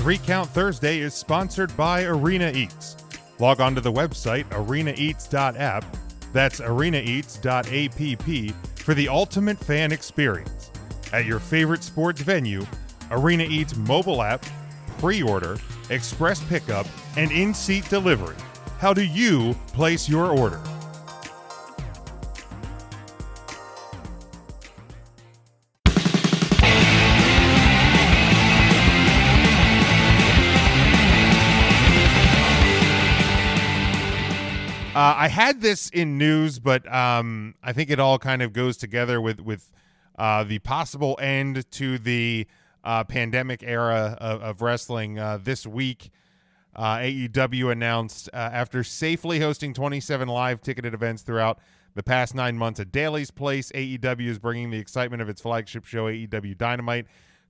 3 Count Thursday is sponsored by Arena Eats. Log on to the website arenaeats.app, that's arenaeats.app, for the ultimate fan experience. At your favorite sports venue, Arena Eats mobile app, pre-order, express pickup, and in-seat delivery. How do you place your order? I had this in news, but I think it all kind of goes together with the possible end to the pandemic era of wrestling. This week, AEW announced after safely hosting 27 live ticketed events throughout the past 9 months at Daly's Place, AEW is bringing the excitement of its flagship show, AEW Dynamite,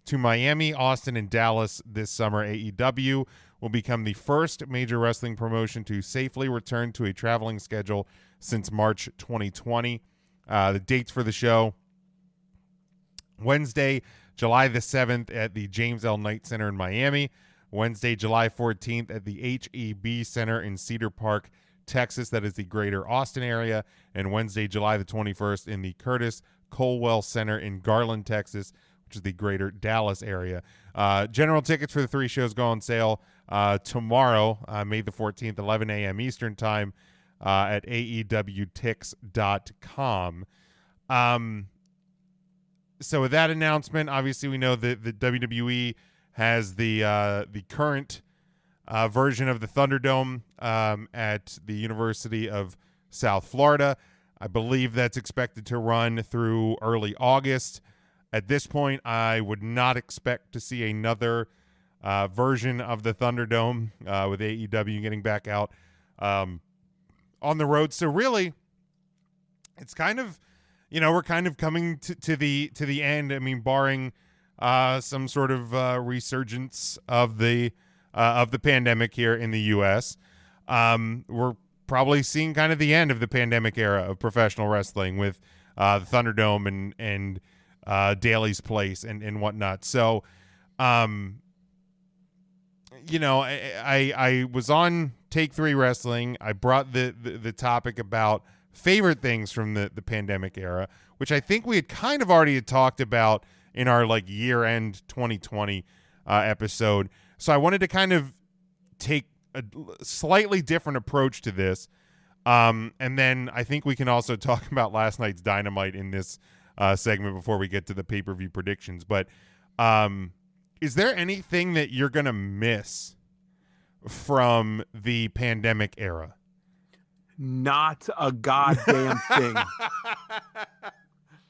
to Miami, Austin, and Dallas this summer. AEW will become the first major wrestling promotion to safely return to a traveling schedule since March 2020. The dates for the show: Wednesday, July the 7th at the James L. Knight Center in Miami, Wednesday, July 14th at the HEB Center in Cedar Park, Texas, that is the greater Austin area, and Wednesday, July the 21st in the Curtis Colwell Center in Garland, Texas, which is the greater Dallas area. General tickets for the 3 shows go on sale tomorrow, May the 14th, 11 a.m. Eastern Time, at aewtix.com. So with that announcement, obviously we know that the WWE has the current version of the Thunderdome at the University of South Florida. I believe that's expected to run through early August. At this point, I would not expect to see another version of the Thunderdome with AEW getting back out on the road. So really, it's kind of, we're kind of coming to the end. I mean, barring some sort of resurgence of the pandemic here in the U.S., we're probably seeing kind of the end of the pandemic era of professional wrestling with the Thunderdome and Daly's Place and whatnot. So, I was on Take 3 Wrestling. I brought the topic about favorite things from the pandemic era, which I think we had kind of already had talked about in our year-end 2020 episode. So I wanted to kind of take a slightly different approach to this. And then I think we can also talk about last night's Dynamite in this segment before we get to the pay-per-view predictions. But is there anything that you're going to miss from the pandemic era? Not a goddamn thing.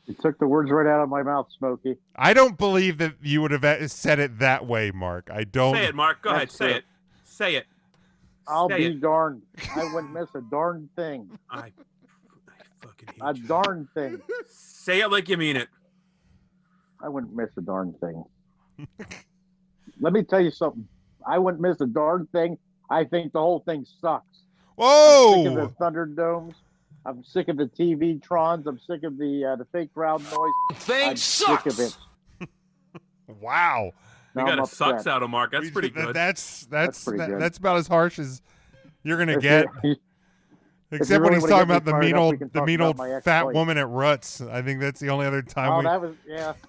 You took the words right out of my mouth, Smokey. I don't believe that you would have said it that way, Mark. I don't. Say it, Mark. Go ahead. Say it. Say it. I'll Say be it. darned. I wouldn't miss a darn thing. I fucking hate A you. darn thing. Say it like you mean it. I wouldn't miss a darn thing. Let me tell you something. I wouldn't miss a darn thing. I think the whole thing sucks. Whoa! I'm sick of the Thunderdomes. I'm sick of the TV Trons. I'm sick of the fake crowd noise. I'm sick of it. Wow. We Now got I'm a sucks upset. out of Mark. That's pretty good. That's pretty good. that's about as harsh as you're gonna get. Except when really he's wanna talking get me about fired up, we can the talk mean about old my fat ex-wife. woman at Ruts. I think that's the only other time Oh, that was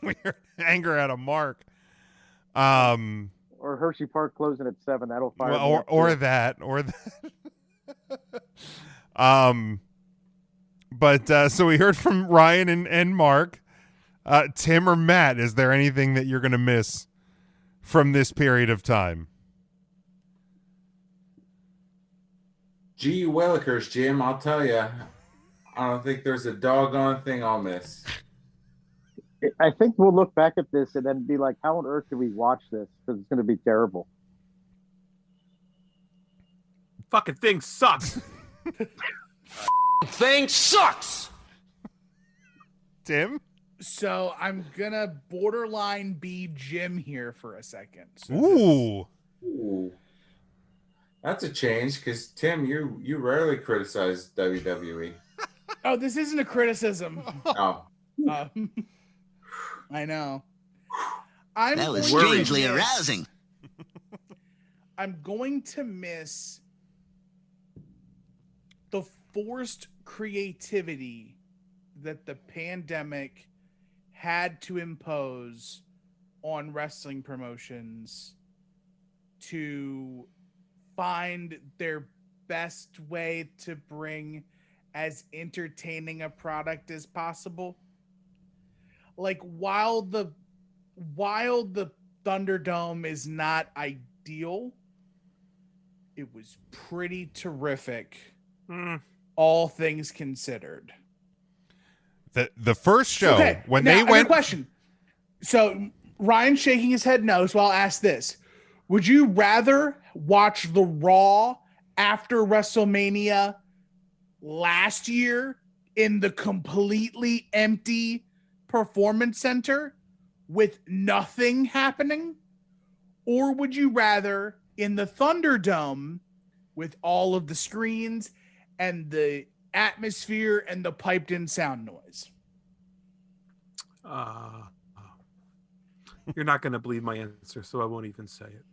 we heard anger out of Mark. Or Hershey Park closing at 7. That'll fire me up, or too. that. But so we heard from Ryan and Mark. Tim or Matt, is there anything that you're going to miss from this period of time? Gee Willikers, Jim, I'll tell you, I don't think there's a doggone thing I'll miss. I think we'll look back at this and then be like, how on earth did we watch this? Because it's going to be terrible. Fucking thing sucks. Thing sucks. Tim? So I'm gonna borderline be Jim here for a second. So Ooh. Ooh. That's a change because Tim, you rarely criticize WWE. Oh, this isn't a criticism. Oh, I know. I'm That was going to strangely miss- arousing. I'm going to miss the forced creativity that the pandemic had to impose on wrestling promotions to find their best way to bring as entertaining a product as possible. Like while the Thunderdome is not ideal, it was pretty terrific. All things considered. The first show when now, they went. Question. So Ryan's shaking his head no. So I'll ask this: would you rather watch the Raw after WrestleMania last year in the completely empty Performance Center with nothing happening, or would you rather in the Thunderdome with all of the screens and the atmosphere and the piped in sound noise? You're not going to believe my answer, so I won't even say it.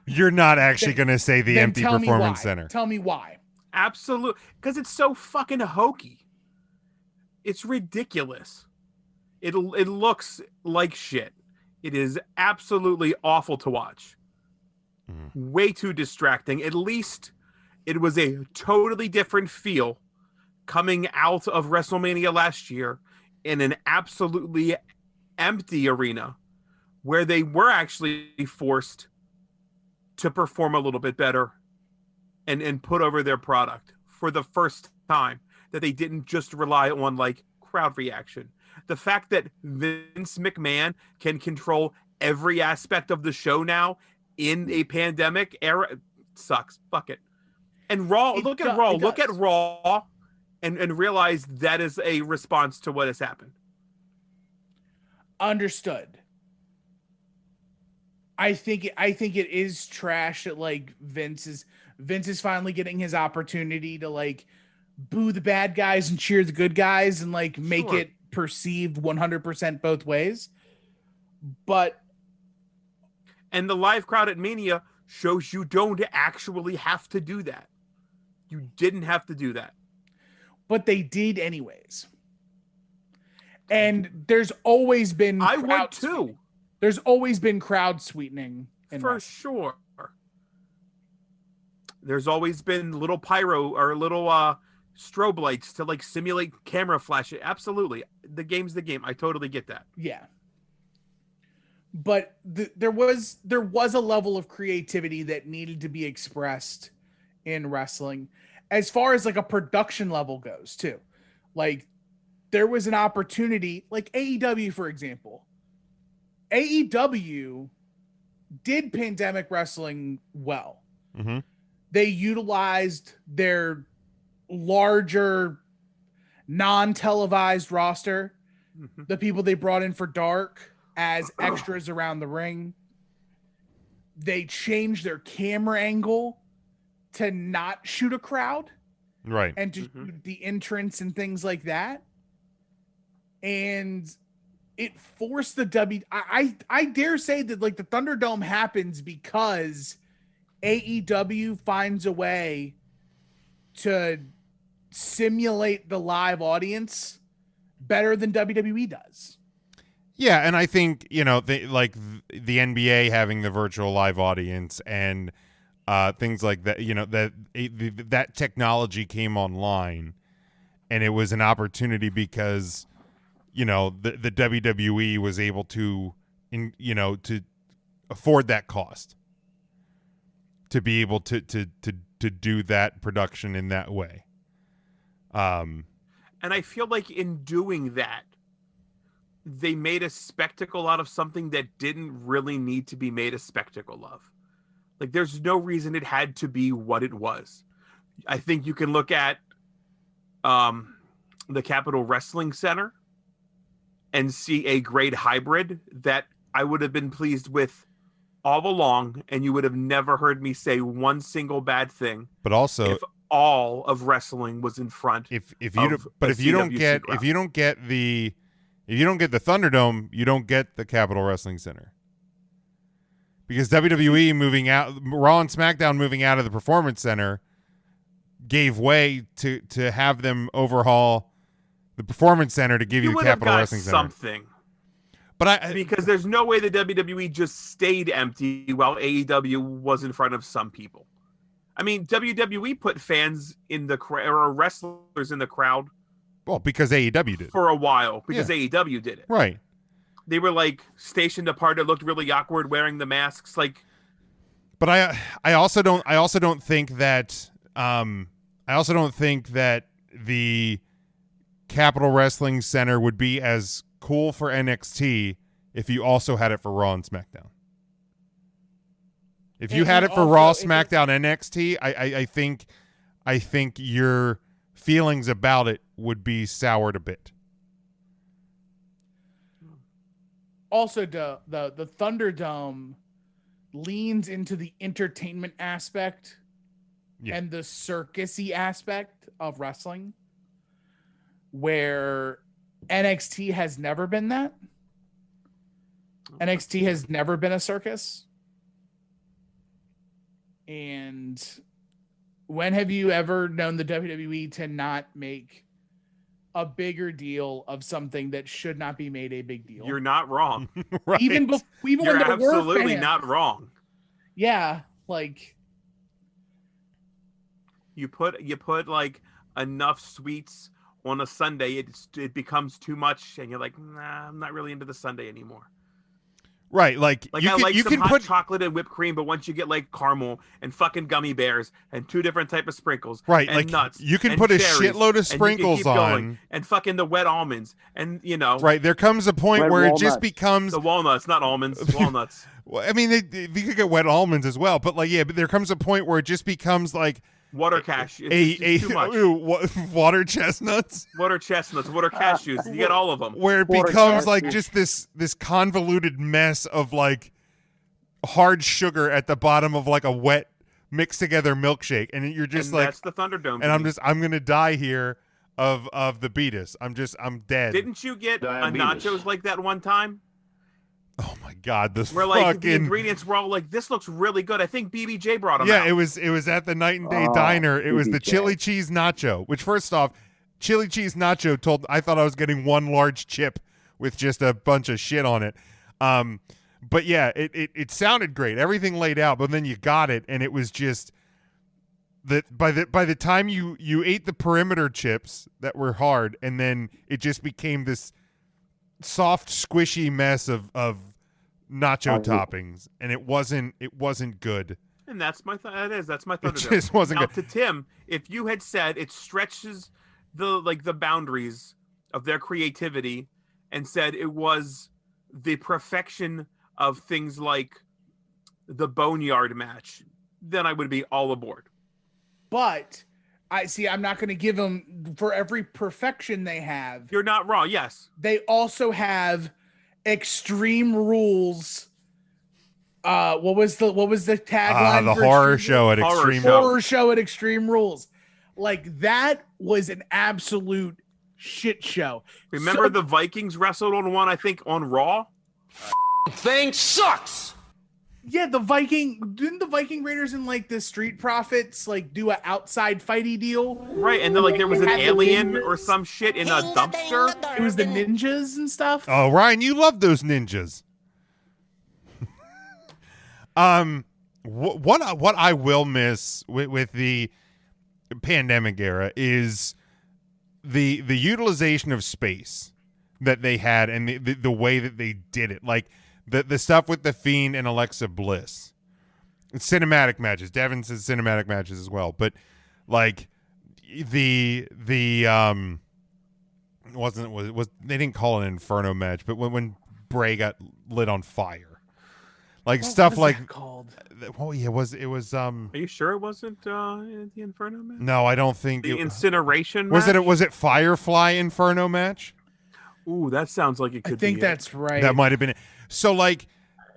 You're not actually going to say the empty Performance Center. Tell me why. Absolutely. Because it's so fucking hokey. It's ridiculous. It looks like shit. It is absolutely awful to watch. Way too distracting. At least it was a totally different feel coming out of WrestleMania last year in an absolutely empty arena where they were actually forced to perform a little bit better and put over their product for the first time, that they didn't just rely on like crowd reaction. The fact that Vince McMahon can control every aspect of the show now in a pandemic era sucks. Fuck it. And Raw, look at Raw and realize that is a response to what has happened. Understood. I think it is trash that like Vince is finally getting his opportunity to like boo the bad guys and cheer the good guys and like make it perceived 100% both ways. And the live crowd at Mania shows you don't actually have to do that. You didn't have to do that. But they did anyways. And there's always been I would too. Sweetening. There's always been crowd sweetening. For sure. There's always been little pyro or little strobe lights to like simulate camera flash. Absolutely. The game's the game. I totally get that. Yeah. But there was a level of creativity that needed to be expressed in wrestling as far as like a production level goes too. Like there was an opportunity like AEW, for example. AEW did pandemic wrestling well. Mm-hmm. They utilized their larger non-televised roster, the people they brought in for Dark as extras around the ring. They changed their camera angle to not shoot a crowd. Right. And to shoot the entrance and things like that. And it forced the I dare say that like the Thunderdome happens because AEW finds a way to simulate the live audience better than WWE does. Yeah, and I think, the NBA having the virtual live audience and things like that, that technology came online, and it was an opportunity because the WWE was able to to afford that cost to be able to do that production in that way. And I feel like in doing that, they made a spectacle out of something that didn't really need to be made a spectacle of. Like, there's no reason it had to be what it was. I think you can look at the Capitol Wrestling Center and see a great hybrid that I would have been pleased with all along, and you would have never heard me say one single bad thing. But also, if all of wrestling was in front, if you don't get the Thunderdome, you don't get the Capitol Wrestling Center, because WWE moving out, Raw and SmackDown moving out of the Performance Center gave way to have them overhaul the Performance Center to give you the would have Capital got Wrestling Center. something. But Because there's no way the WWE just stayed empty while AEW was in front of some people. I mean, WWE put fans in the crowd or wrestlers in the crowd. Well, because AEW did For a while, because AEW did it. right. They were like stationed apart. It looked really awkward wearing the masks. Like, But I also don't think that the Capital Wrestling Center would be as cool for NXT if you also had it for Raw and SmackDown. If you had it for Raw, SmackDown, NXT, I think your feelings about it would be soured a bit. Also, the Thunderdome leans into the entertainment aspect and the circusy aspect of wrestling, where NXT has never been that. NXT has never been a circus. And when have you ever known the WWE to not make a bigger deal of something that should not be made a big deal? you're not wrong. Right. Even You're when there were absolutely fans. not wrong. Yeah, like You put like enough sweets on a Sunday, it becomes too much, and you're like, nah, I'm not really into the Sunday anymore. Right, like Like you I can like you some can hot put chocolate and whipped cream, but once you get like caramel and fucking gummy bears and two different type of sprinkles, right, and like nuts, you can and put a cherries, shitload of and you can sprinkles keep going, on. and fucking the wet almonds, and Right, there comes a point Red where it just walnuts. becomes. the walnuts, not almonds, walnuts. Well, I mean, you could get wet almonds as well, but like, yeah, but there comes a point where it just becomes like Water cashew. It's too much. water chestnuts, Water chestnuts, water cashews. You get all of them. where it Water becomes like chestnuts. just this convoluted mess of like hard sugar at the bottom of like a wet mixed together milkshake, and you're just And like, that's the Thunderdome. and I'm gonna die here of the beatus. I'm dead. Didn't you get Diabetes. nachos like that one time? Oh my god, this Where like the fucking ingredients were all like, this looks really good. I think BBJ brought them yeah, out. it was at the Night and Day Oh, Diner. It was the BBJ. chili cheese nacho. Which first off, chili cheese nacho I thought I was getting one large chip with just a bunch of shit on it. But yeah, it sounded great. Everything laid out, but then you got it, and it was just that by the time you ate the perimeter chips that were hard, and then it just became this soft, squishy mess of nacho toppings, and it wasn't good. And that's my that's my It Thunderdome. just wasn't Now good. to Tim, if you had said it stretches the boundaries of their creativity and said it was the perfection of things like the Boneyard match, then I would be all aboard. but I'm not going to give them for every perfection they have. You're not wrong. Yes. They also have Extreme Rules. What was the tagline? The for horror Extreme show at Horror Extreme show. Horror show at Extreme Rules. Like that was an absolute shit show. Remember So- the Vikings wrestled on one, I think, on Raw? Thing sucks. Yeah, didn't the Viking Raiders and like the Street Profits like do an outside fighty deal? Right, and then like there was an Had the alien ninjas. or some shit in a dumpster. It was the ninjas and stuff. Oh, Ryan, you love those ninjas. What I will miss with the pandemic era is the utilization of space that they had, and the way that they did it, like the stuff with the Fiend and Alexa Bliss, cinematic matches. Devin says cinematic matches as well, but like the was they didn't call it an Inferno match, but when Bray got lit on fire, like What stuff was like that called? oh yeah, it was Are you sure it wasn't the Inferno match? no, I don't think The it incineration was match? was it Firefly Inferno match. Ooh, that sounds like it I could think be that's right. That might have been it. So like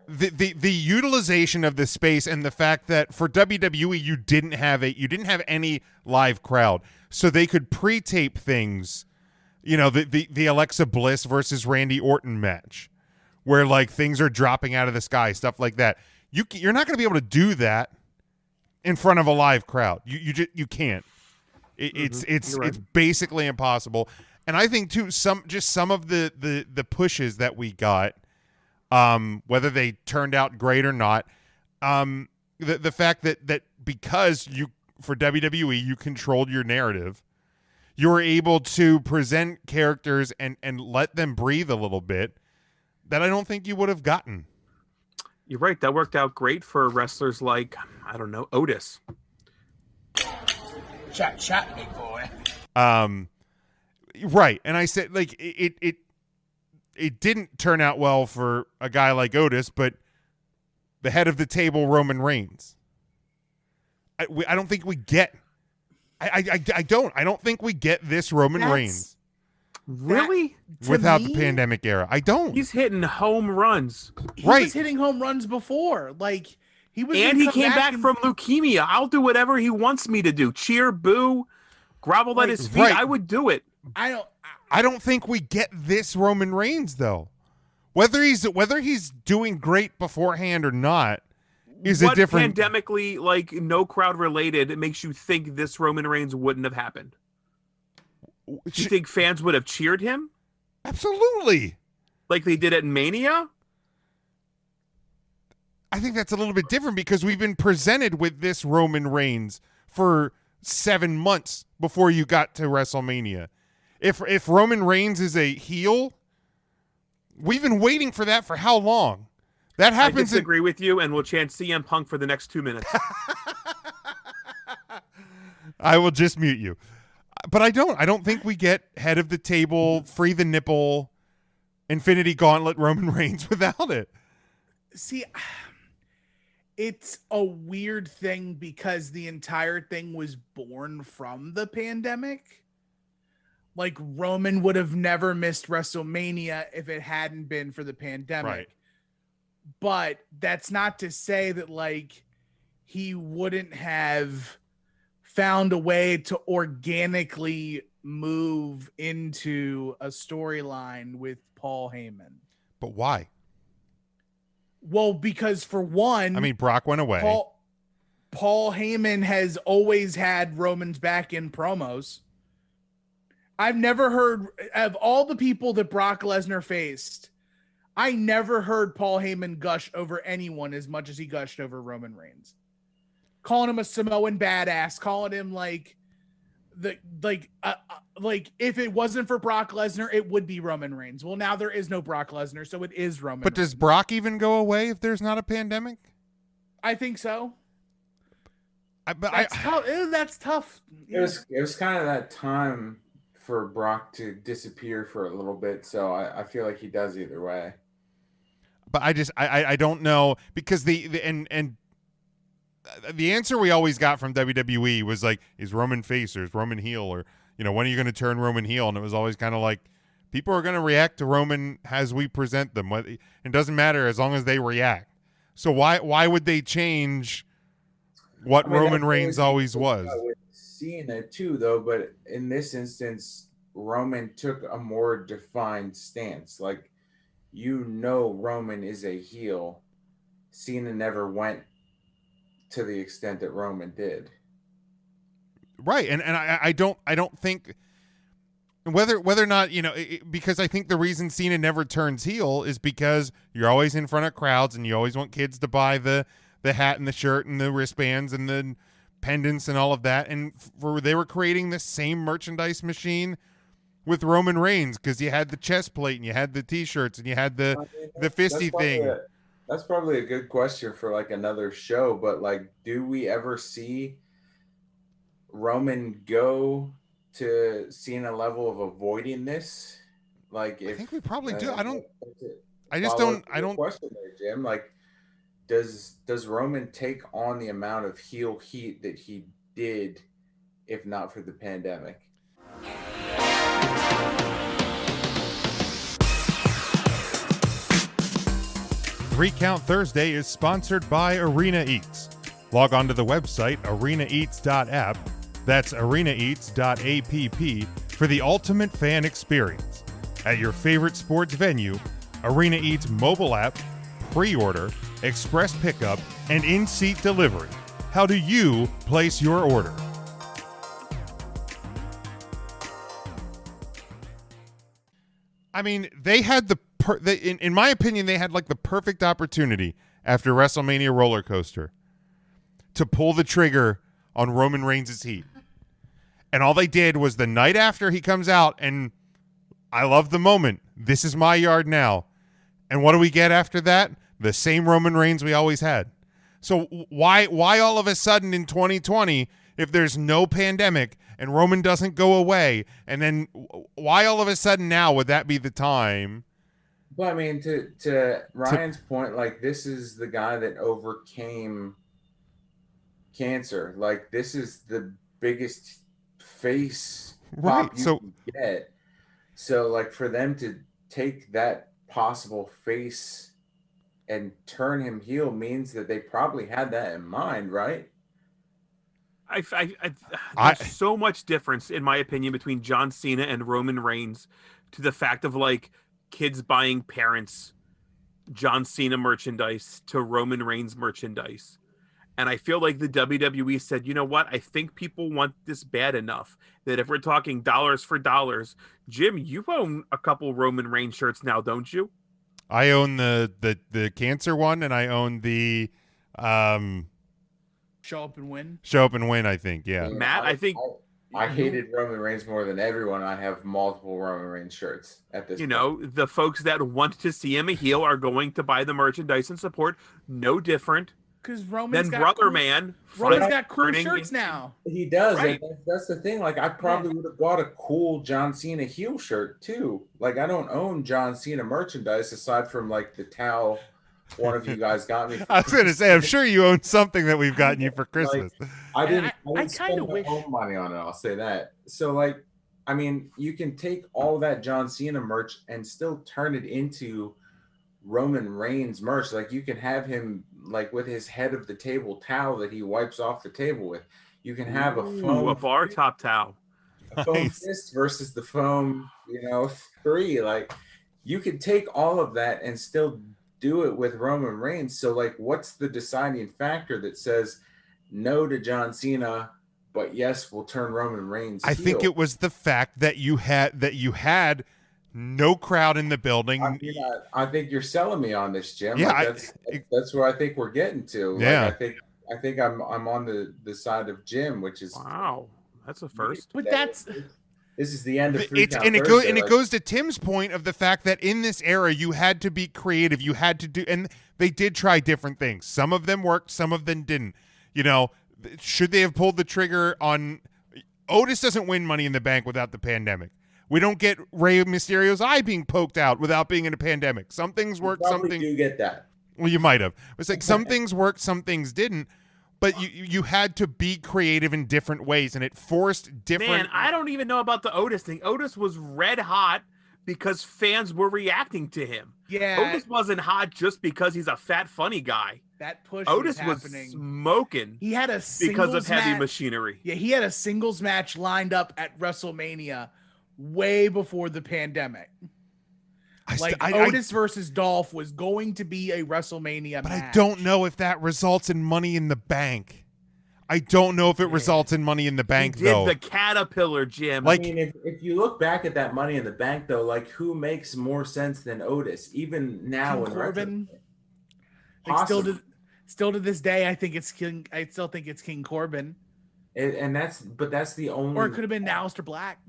the utilization of the space, and the fact that for WWE you didn't have any live crowd, so they could pre-tape things, you know, the Alexa Bliss versus Randy Orton match, where like things are dropping out of the sky, stuff like that. You're not going to be able to do that in front of a live crowd. You can't. It's You're right. it's basically impossible. And I think too some of the pushes that we got, whether they turned out great or not, the fact that because for WWE you controlled your narrative, you were able to present characters and let them breathe a little bit that I don't think you would have gotten. You're right. That worked out great for wrestlers like, I don't know, Otis. Chat, big boy. Right. And I said, like, it didn't turn out well for a guy like Otis, but the head of the table, Roman Reigns. I don't think we get. I don't think we get this Roman Reigns Really? without the pandemic era. I don't. He's hitting home runs. He Right. was hitting home runs before. Like he was, And gonna he come came back and- from leukemia. I'll do whatever he wants me to do. Cheer, boo, grovel at his feet. Right. I would do it. I don't think we get this Roman Reigns though. Whether he's doing great beforehand or not is a What different. pandemically, like no crowd related, it makes you think this Roman Reigns wouldn't have happened. Do you think fans would have cheered him Absolutely. like they did at Mania? I think that's a little bit different because we've been presented with this Roman Reigns for 7 months before you got to WrestleMania. If Roman Reigns is a heel, we've been waiting for that for how long? That I happens. disagree with you, and we'll chant CM Punk for the next 2 minutes. I will just mute you. But I don't think we get head of the table, free the nipple, Infinity Gauntlet Roman Reigns without it. See, it's a weird thing because the entire thing was born from the pandemic. Like Roman would have never missed WrestleMania if it hadn't been for the pandemic. Right. But that's not to say that like he wouldn't have found a way to organically move into a storyline with Paul Heyman. But why? Well, because for one, I mean, Brock went away. Paul Heyman has always had Roman's back in promos. I've never heard of all the people that Brock Lesnar faced. I never heard Paul Heyman gush over anyone as much as he gushed over Roman Reigns. Calling him a Samoan badass, calling him like if it wasn't for Brock Lesnar, it would be Roman Reigns. Well, now there is no Brock Lesnar, so it is Roman. But does Reigns. Brock even go away if there's not a pandemic? I think so. That's Tough. That's tough. It was kind of that time for Brock to disappear for a little bit, so I feel like he does either way. But I don't know because the answer we always got from WWE was like, is Roman face or is Roman heel, or when are you going to turn Roman heel? And it was always kind of like, people are going to react to Roman as we present them. It doesn't matter as long as they react. So why would they change what Roman Reigns always was? With Cena too, though, but in this instance, Roman took a more defined stance. Like, Roman is a heel. Cena never went to the extent that Roman did. Right, and I don't think whether or not because I think the reason Cena never turns heel is because you're always in front of crowds and you always want kids to buy the hat and the shirt and the wristbands and the pendants and all of that, and they were creating the same merchandise machine with Roman Reigns because you had the chest plate and you had the T-shirts and you had the fisty thing. That's probably a good question for like another show, but like, do we ever see Roman go to Cena level of avoiding this? Like, I think we probably do. I don't. Question there, Jim. Like, does Roman take on the amount of heel heat that he did if not for the pandemic? 3 Count Thursday is sponsored by Arena Eats. Log on to the website arenaeats.app, that's arenaeats.app, for the ultimate fan experience. At your favorite sports venue, Arena Eats mobile app, pre-order, express pickup, and in-seat delivery. How do you place your order? I mean, they had in my opinion, they had like the perfect opportunity after WrestleMania roller coaster to pull the trigger on Roman Reigns' heat. And all they did was the night after he comes out, and I love the moment. This is my yard now. And what do we get after that? The same Roman Reigns we always had. So why all of a sudden in 2020, if there's no pandemic and Roman doesn't go away, and then why all of a sudden now would that be the time? But I mean, to Ryan's point, like, this is the guy that overcame cancer. Like, this is the biggest face pop you can get. So, like, for them to take that possible face and turn him heel means that they probably had that in mind, right? There's so much difference, in my opinion, between John Cena and Roman Reigns, to the fact of, like, kids buying parents John Cena merchandise to Roman Reigns merchandise. And I feel like the WWE said, you know what? I think people want this bad enough that if we're talking dollars for dollars, Jim, you own a couple Roman Reigns shirts now, don't you? I own the cancer one, and I own the Show Up and Win. Show Up and Win, I think. Yeah. Matt, I think I hated Roman Reigns more than everyone. I have multiple Roman Reigns shirts at this point. know, the folks that want to see him a heel are going to buy the merchandise and support. No different Because Roman's than got Brother cool, Man. Roman's got cool turning shirts into- now. He does. Right. And that's the thing. Like, I probably would have bought a cool John Cena heel shirt too. Like, I don't own John Cena merchandise aside from like the towel one of you guys got me. I was going to say, I'm sure you own something that we've gotten you for Christmas. I didn't. I I, didn't spend kinda my wish- own money on it. I'll say that. So, like, I mean, you can take all that John Cena merch and still turn it into Roman Reigns merch. Like, you can have him like with his head of the table towel that he wipes off the table with. You can have a foam, a bar top towel. a foam Nice. fist versus the foam, 3. Like, you could take all of that and still do it with Roman Reigns. So, like, what's the deciding factor that says no to John Cena, but yes, we'll turn Roman Reigns I think heel? it was the fact that you had no crowd in the building. I think you're selling me on this, Jim. Yeah, Like, that's where I think we're getting to. Yeah. Like, I think I'm on the side of Jim, which is Wow, that's a first. But that's this is the end of It goes to Tim's point of the fact that in this era you had to be creative, you had to do, and they did try different things. Some of them worked, some of them didn't. Should they have pulled the trigger on Otis? Doesn't win Money in the Bank without the pandemic. We don't get Rey Mysterio's eye being poked out without being in a pandemic. Some things work, some Probably things. do get that. Well, you might have. It's like some things worked, some things didn't. But you had to be creative in different ways, and it forced different. Man, I don't even know about the Otis thing. Otis was red hot because fans were reacting to him. yeah. Otis wasn't hot just because he's a fat, funny guy. That push Otis was was happening. smoking He had a because singles of heavy match. machinery. Yeah, he had a singles match lined up at WrestleMania way before the pandemic. Otis versus Dolph was going to be a WrestleMania But match. I don't know if that results in Money in the Bank. I don't know if it results in Money in the Bank, he did though. the caterpillar, Jim. Like- I mean, if you look back at that Money in the Bank, though, like, who makes more sense than Otis? Even now, King in Corbin. retrospect? Like, Possibly. still to this day, I think it's King. I still think it's King Corbin, And that's the only. or it could have been Aleister Black.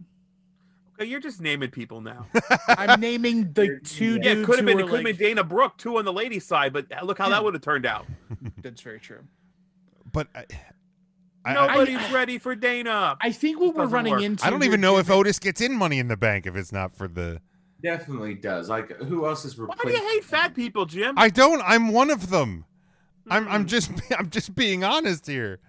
Okay, you're just naming people now. I'm naming the two Yeah, dudes it could have who been. It were could have like, been Dana Brooke too on the ladies' side, but look how that would have turned out. That's very true. But Nobody's ready for Dana. I think what we're Doesn't running work. into. I don't here, even know if Jim, Otis gets in Money in the Bank if it's not for the. Definitely does. Like, who else is Why replacing? do you hate fat people, Jim? I don't. I'm one of them. I'm just being honest here.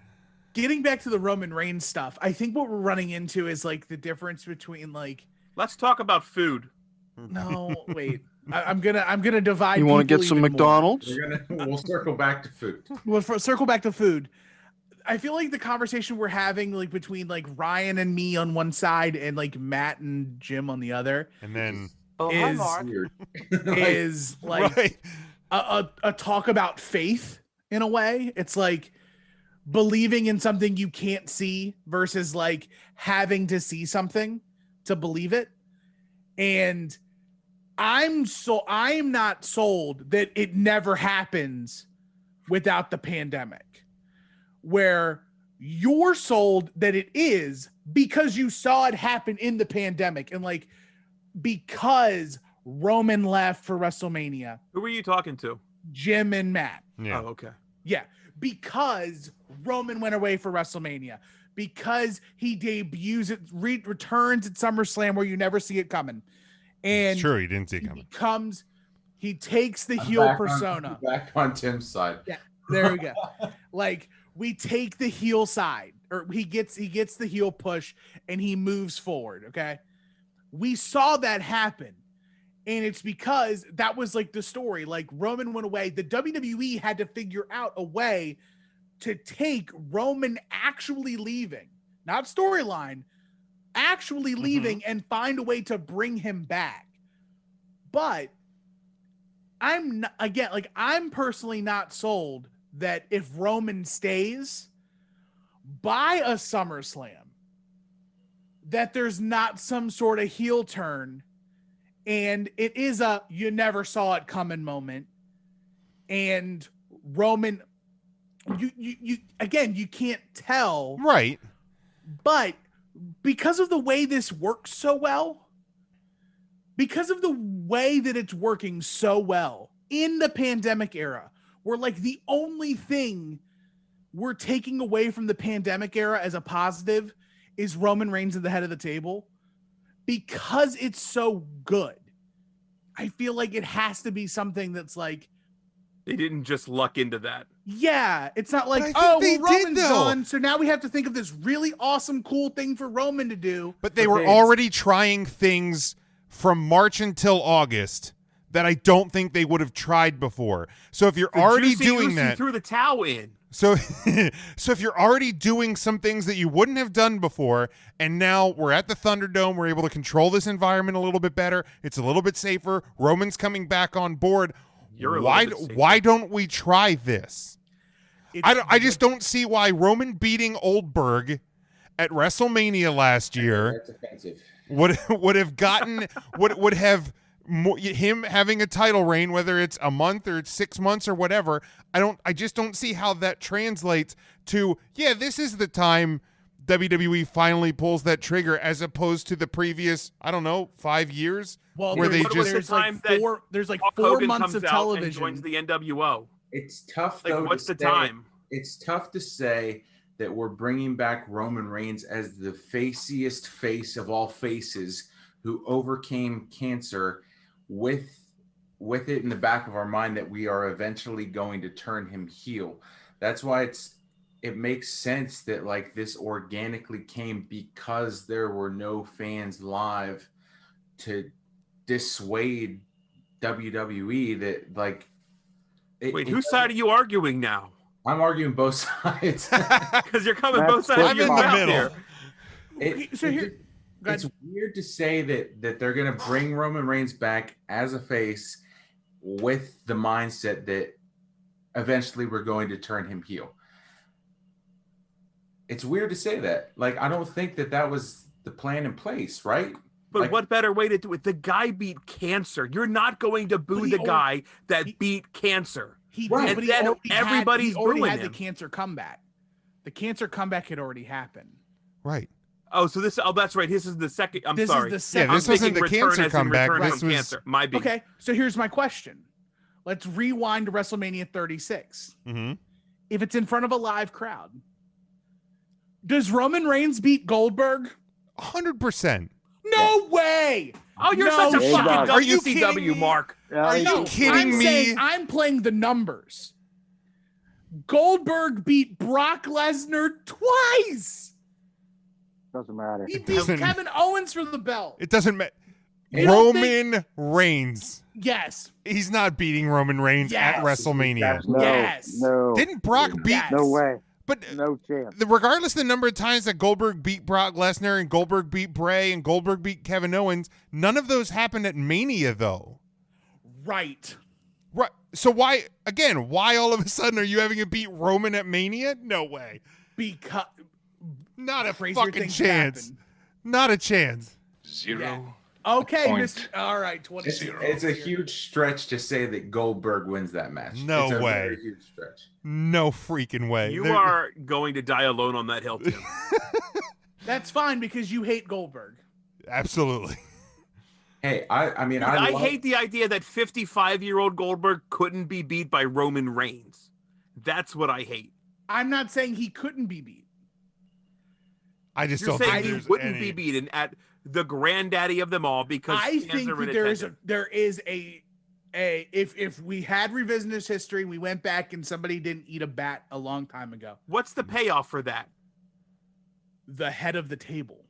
Getting back to the Roman Reigns stuff, I think what we're running into is like the difference between like. Let's talk about food. No, wait. I'm gonna divide. You want to people get some even more. McDonald's? We'll circle back to food. Well, circle back to food. I feel like the conversation we're having, like between like Ryan and me on one side and like Matt and Jim on the other, And then Oh, Is- hi, Mark. Weird. is like right. a talk about faith in a way. It's like believing in something you can't see versus like having to see something to believe it. And I'm not sold that it never happens without the pandemic, where you're sold that it is because you saw it happen in the pandemic. And like, because Roman left for WrestleMania, Who were you talking to? Jim and Matt. Yeah. Oh, okay. Yeah. Because Roman went away for WrestleMania, because he debuts it, returns at SummerSlam where you never see it coming. And It's true, he didn't see it coming. he takes the I'm heel back persona. back on Tim's side. Yeah, there we go. Like, we take the heel side, or he gets the heel push and he moves forward. Okay. We saw that happen. And it's because that was like the story. Like, Roman went away. The WWE had to figure out a way to take Roman actually leaving, not storyline, actually leaving, and find a way to bring him back. But I'm personally not sold that if Roman stays by a SummerSlam, that there's not some sort of heel turn. And it is a you never saw it coming moment. And Roman, you can't tell. Right. But because of the way this works so well, because of the way that it's working so well in the pandemic era, where like the only thing we're taking away from the pandemic era as a positive is Roman Reigns at the head of the table. Because it's so good, I feel like it has to be something that's like, They didn't just luck into that. yeah, it's not like, But I think they did, Roman's though. gone, so now we have to think of this really awesome, cool thing for Roman to do. But they But were they- already trying things from March until August that I don't think they would have tried before. So if you're The already Juicy doing Uso that, threw the towel in. so if you're already doing some things that you wouldn't have done before, and now we're at the Thunderdome, we're able to control this environment a little bit better. It's a little bit safer. Roman's coming back on board. You're a why little bit safer. why don't we try this? It's- I just don't see why Roman beating Oldberg at WrestleMania last year That's offensive. would have gotten would have him having a title reign, whether it's a month or it's 6 months or whatever. I just don't see how that translates to, yeah, this is the time WWE finally pulls that trigger, as opposed to the previous, I don't know, 5 years. Well, where they there's, just- there's Time like that four. There's like Hulk 4 Hogan months comes of out television. and joins the NWO. It's tough Like, though. what's to the say- time? It's tough to say that we're bringing back Roman Reigns as the faciest face of all faces who overcame cancer with it in the back of our mind that we are eventually going to turn him heel. That's why it makes sense that like this organically came because there were no fans live to dissuade WWE that like Wait, whose side are you arguing now? I'm arguing both sides. Because you're coming That's both sides I'm of your in the mouth middle. here. Okay, so here, go ahead. It's weird to say that they're going to bring Roman Reigns back as a face with the mindset that eventually we're going to turn him heel. It's weird to say that. Like, I don't think that was the plan in place, right? But Like- what better way to do it? The guy beat cancer. You're not going to boo But he the al- guy that he- beat cancer. He Right. did, but And then he everybody's already booing had the him. cancer comeback. The cancer comeback had already happened. Right. Oh, so that's right. This is the second. I'm This sorry. is the second. this I'm wasn't thinking the return cancer as in comeback. return This from was- cancer. My B. Okay, so here's my question. Let's rewind to WrestleMania 36. Mm-hmm. If it's in front of a live crowd, does Roman Reigns beat Goldberg? 100%. No way. Oh, you're No, such a he fucking does. Are you kidding WCW, me? Mark. Are you kidding I'm me? saying I'm playing the numbers. Goldberg beat Brock Lesnar twice. Doesn't matter. He beat doesn't- Kevin Owens for the belt. It doesn't matter. You don't Roman Reigns. Yes. He's not beating Roman Reigns Yes. at WrestleMania. No, Yes. no, Didn't Brock beat? Yes. no way, But no chance. regardless of the number of times that Goldberg beat Brock Lesnar and Goldberg beat Bray and Goldberg beat Kevin Owens, none of those happened at Mania, though. Right. Right. So why all of a sudden are you having him beat Roman at Mania? No way. Because Not a crazier fucking things chance. happen. Not a chance. Zero. Okay, Point. Mr. All right, 20. It's a huge stretch to say that Goldberg wins that match. No it's a way. Very huge stretch. No freaking way. You There- are going to die alone on that hill, Tim. That's fine because you hate Goldberg. Absolutely. Hey, I mean, Dude, I I love- hate the idea that 55-year-old Goldberg couldn't be beat by Roman Reigns. That's what I hate. I'm not saying he couldn't be beat. I just You're don't think saying he there's wouldn't any... be beaten at the granddaddy of them all because I fans think are in that there is attendance. if we had revisionist history, we went back and somebody didn't eat a bat a long time ago. What's the payoff for that? The head of the table.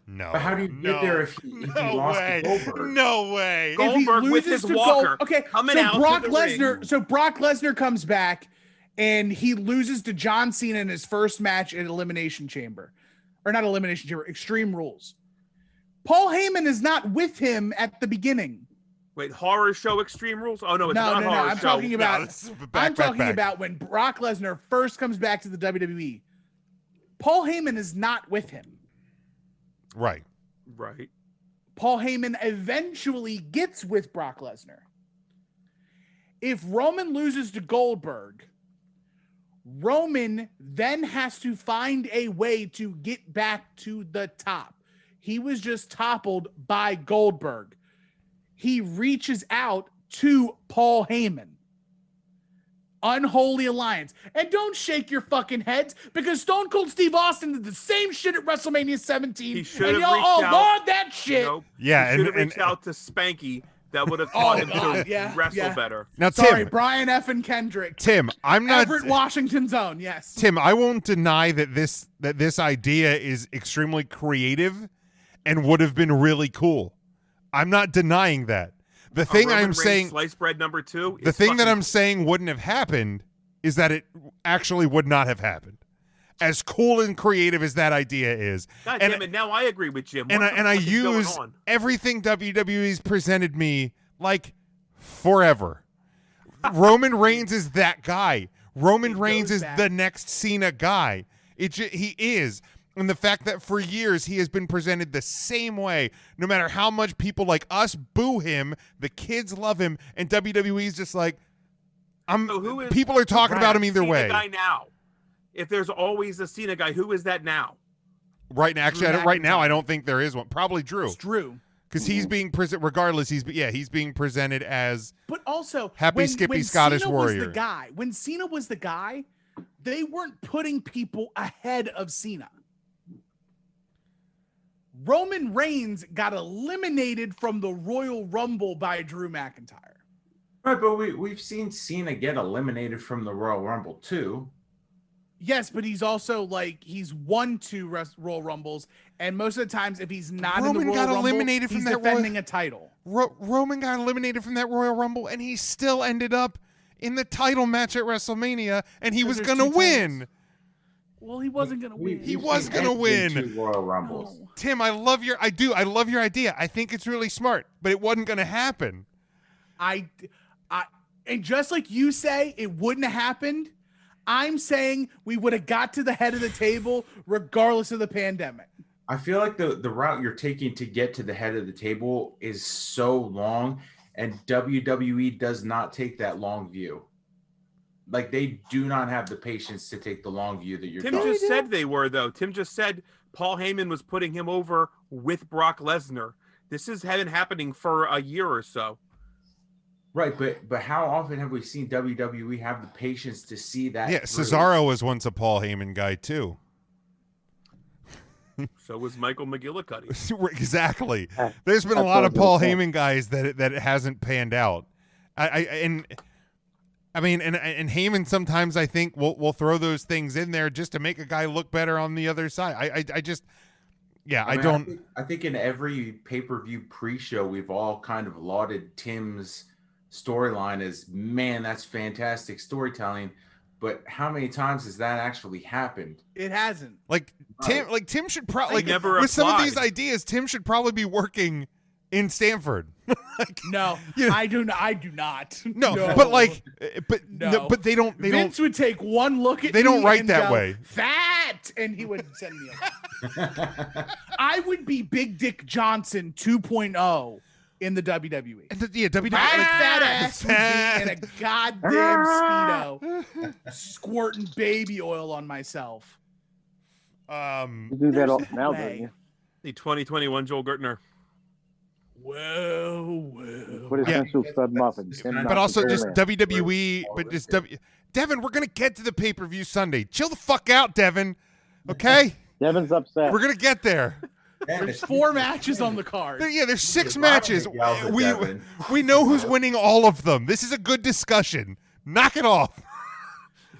No. But how do you get there if he lost to Goldberg? No way. Go- Goldberg with his walker okay, coming so out to Brock the Lesnar. ring. So Brock Lesnar comes back, and he loses to John Cena in his first match at Elimination Chamber, or not Elimination Chamber, Extreme Rules. Paul Heyman is not with him at the beginning. Wait, horror show Extreme Rules? Oh no, it's No, not no, no. horror I'm show. talking about. No, this is I'm talking back. about when Brock Lesnar first comes back to the WWE. Paul Heyman is not with him. Right. Right. Paul Heyman eventually gets with Brock Lesnar. If Roman loses to Goldberg, Roman then has to find a way to get back to the top. He was just toppled by Goldberg. He reaches out to Paul Heyman. Unholy alliance. And don't shake your fucking heads because Stone Cold Steve Austin did the same shit at WrestleMania 17. He should and have y'all reached all out. loved that shit. Nope. Yeah, He should have and- reached out to Spanky. That would have taught him God, to yeah, wrestle yeah. better. Now, Sorry, Tim. Brian F. and Kendrick. Tim, I'm not. Everett Washington's own, yes. Tim, I won't deny that this idea is extremely creative and would have been really cool. I'm not denying that. The thing Roman I'm Reigns saying, sliced bread number 2. the is thing that fucking- I'm saying wouldn't have happened is that it actually would not have happened. As cool and creative as that idea is, God and damn it! Now I agree with Jim. and What I, the and I fuck is going use on? everything WWE's presented me like forever. Roman Reigns is that guy. Roman He Reigns goes is back. the next Cena guy. He is. And the fact that for years he has been presented the same way, no matter how much people like us boo him, the kids love him, and WWE's just like, So who is people are talking about him either Cena way. guy now? If there's always a Cena guy, who is that now? Right now, actually, Drew right now, McIntyre. I don't think there is one. Probably Drew, It's Drew. because he's being presented. Regardless, he's being presented as But also, Happy Skippy Scottish Cena Warrior. Was the guy, when Cena was the guy, they weren't putting people ahead of Cena. Roman Reigns got eliminated from the Royal Rumble by Drew McIntyre. Right, but we've seen Cena get eliminated from the Royal Rumble too. Yes, but he's also like he's won 2 Royal Rumbles, and most of the times, if he's not in Roman the Royal got Rumble, eliminated from he's that defending a title. Roman got eliminated from that Royal Rumble, and he still ended up in the title match at WrestleMania, and he was there's going to 2 win. titles. Well, he wasn't gonna win. He We've was seen gonna Edge in win. 2 Royal Rumbles. No. Tim, I love your idea. I think it's really smart, but it wasn't going to happen. And just like you say, it wouldn't have happened. I'm saying we would have got to the head of the table regardless of the pandemic. I feel like the route you're taking to get to the head of the table is so long, and WWE does not take that long view. Like, they do not have the patience to take the long view that you're Tim talking. just said they were, though. Tim just said Paul Heyman was putting him over with Brock Lesnar. This has been happening for a year or so. Right, but how often have we seen WWE have the patience to see that? Yeah, through? Cesaro was once a Paul Heyman guy too. So was Michael McGillicuddy. Exactly. There's been a lot of Paul Heyman guys that it hasn't panned out. And Heyman sometimes I think will throw those things in there just to make a guy look better on the other side. I think in every pay-per-view pre-show we've all kind of lauded Tim's storyline as, man, that's fantastic storytelling. But how many times has that actually happened? It hasn't. Tim should probably never with some of these applied. ideas, Tim should probably be working in Stanford. Like, No, you know- I do not. I do not. no, but like, but No. but they don't. They Vince would take one look at They don't me write and that go, way. Fat, and he would send me. I would be Big Dick Johnson 2.0 in the WWE. don't. Yeah, WWE. My fat ass would be in a goddamn speedo, squirting baby oil on myself. You do that all, There's no now, way. don't you? The 2021 Joel Gertner. Whoa. Put essential stud muffin. But also just WWE. But just Devin, we're gonna get to the pay-per-view Sunday. Chill the fuck out, Devin. Okay, Devin's upset. we're gonna get there. There's 4 matches on the card. There's 6 matches. We know who's winning all of them. This is a good discussion. Knock it off.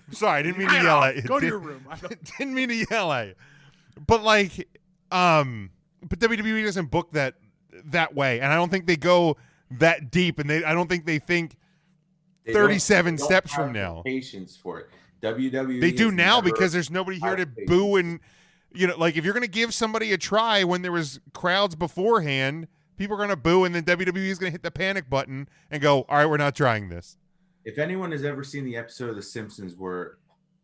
I'm sorry, I didn't mean to yell at you. Go to your room. I don't- Didn't mean to yell at you. But like, but WWE doesn't book that way, and I don't think they go that deep, and I don't think they think 37 steps from now. Patience for it. WWE. They do has now never because there's nobody here to had patience. boo and like if you're gonna give somebody a try when there was crowds beforehand, people are gonna boo, and then WWE is gonna hit the panic button and go, all right, we're not trying this. If anyone has ever seen the episode of The Simpsons where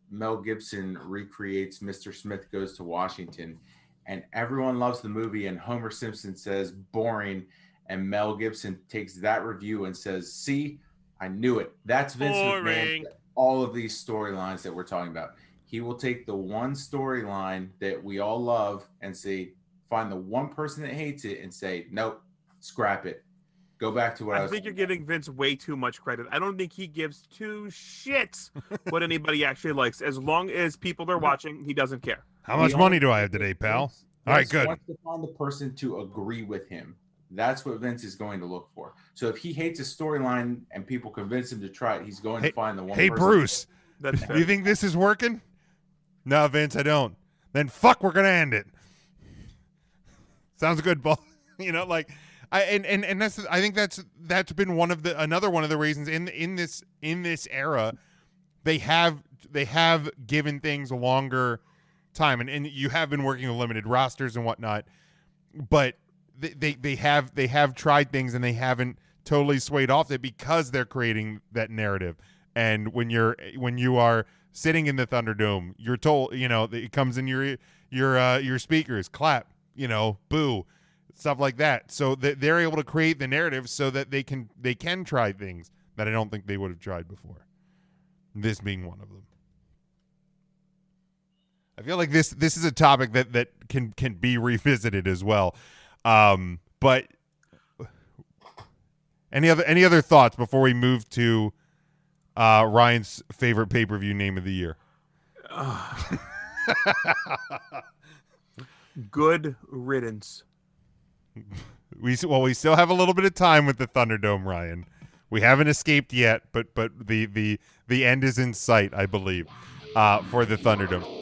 Mel Gibson recreates Mr. Smith Goes to Washington, and everyone loves the movie, and Homer Simpson says boring, and Mel Gibson takes that review and says, see, I knew it. That's Vince McMahon. All of these storylines that we're talking about. He will take the one storyline that we all love and say, find the one person that hates it and say, nope, scrap it. Go back to what I I was think you're talking giving Vince way too much credit. I don't think he gives 2 shits what anybody actually likes. As long as people are watching, he doesn't care. How much The money only- do I have today, pal? Vince All right, good. wants to find the person to agree with him. That's what Vince is going to look for. So if he hates a storyline and people convince him to try it, he's going to find the one Hey, person. Bruce, That's do fair. you think this is working? No, Vince, I don't. Then fuck, we're gonna end it. Sounds good, Paul. Like and that's I think that's been another one of the reasons in this era they have given things a longer time, and you have been working with limited rosters and whatnot, but they have tried things and they haven't totally swayed off it because they're creating that narrative. And when you are sitting in the Thunderdome, you're told, it comes in your speakers, clap, boo, stuff like that. So they're able to create the narrative so that they can try things that I don't think they would have tried before. This being one of them. I feel like this is a topic that can be revisited as well. But any other thoughts before we move to Ryan's favorite pay-per-view name of the year? Good riddance. We still have a little bit of time with the Thunderdome, Ryan. We haven't escaped yet, but the end is in sight, I believe, for the Thunderdome.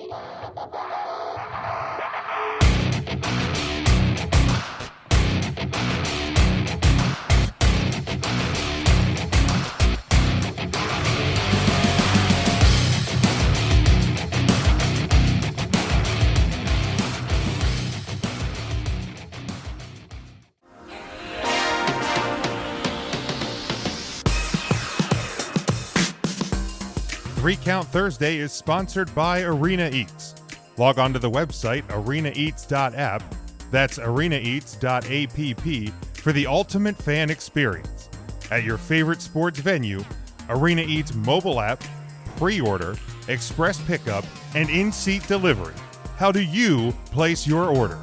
Three Count Thursday is sponsored by Arena Eats. Log on to the website arenaeats.app, that's arenaeats.app, for the ultimate fan experience. At your favorite sports venue, Arena Eats mobile app, pre-order, express pickup, and in-seat delivery. How do you place your order?